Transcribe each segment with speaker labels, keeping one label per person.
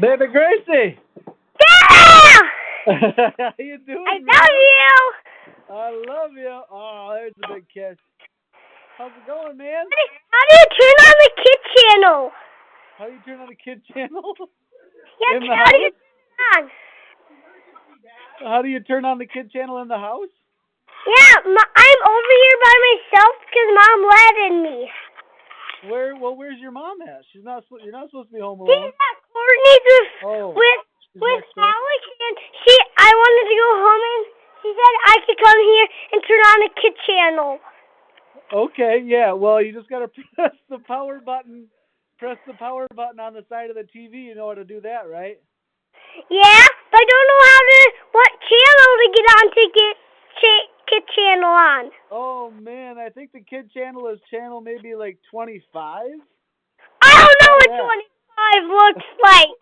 Speaker 1: Baby Gracie!
Speaker 2: Yeah!
Speaker 1: How you doing,
Speaker 2: I
Speaker 1: man?
Speaker 2: love you!
Speaker 1: I love you. Oh, there's a big kiss. How's it going, man?
Speaker 2: How do you turn on the kid channel?
Speaker 1: How do you turn on the kid channel?
Speaker 2: Yeah,
Speaker 1: In the
Speaker 2: how do you
Speaker 1: house?
Speaker 2: turn it on?
Speaker 1: How do you turn on the kid channel in the house?
Speaker 2: Yeah, I'm over here by myself because Mom let in me.
Speaker 1: Where's your mom at? You're not supposed to be home
Speaker 2: She's
Speaker 1: alone.
Speaker 2: at Courtney's
Speaker 1: Oh,
Speaker 2: with
Speaker 1: she's
Speaker 2: with
Speaker 1: next door.
Speaker 2: Alex, and I wanted to go home, and she said I could come here and turn on the kid channel.
Speaker 1: Okay, yeah. Well, you just gotta press the power button. Press the power button on the side of the TV. You know how to do that, right?
Speaker 2: Yeah, but I don't know what channel to get on to get kid channel on.
Speaker 1: Oh man, I think the kid channel is channel maybe like 25.
Speaker 2: I don't know
Speaker 1: Try
Speaker 2: what
Speaker 1: that.
Speaker 2: 25 looks like.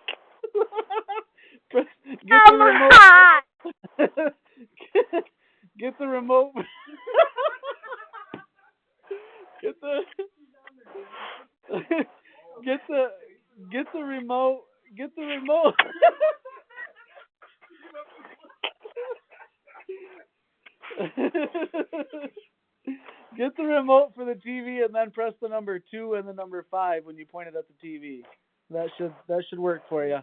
Speaker 1: Get the
Speaker 2: Come
Speaker 1: remote.
Speaker 2: on.
Speaker 1: Get the remote. Get the get the get the remote. Get the remote. Get the remote for the TV and then press the number 2 and the number 5 when you point it at the TV. That should work for you.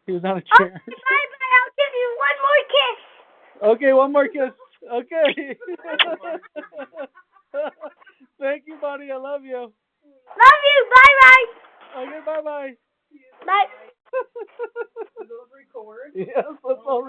Speaker 1: He was on a chair.
Speaker 2: Okay, bye-bye. I'll give you one more kiss.
Speaker 1: Okay, one more kiss. Okay. Thank you, buddy. I love you.
Speaker 2: Love you. Bye-bye.
Speaker 1: Okay, bye-bye.
Speaker 2: Bye.
Speaker 1: Yes, let's all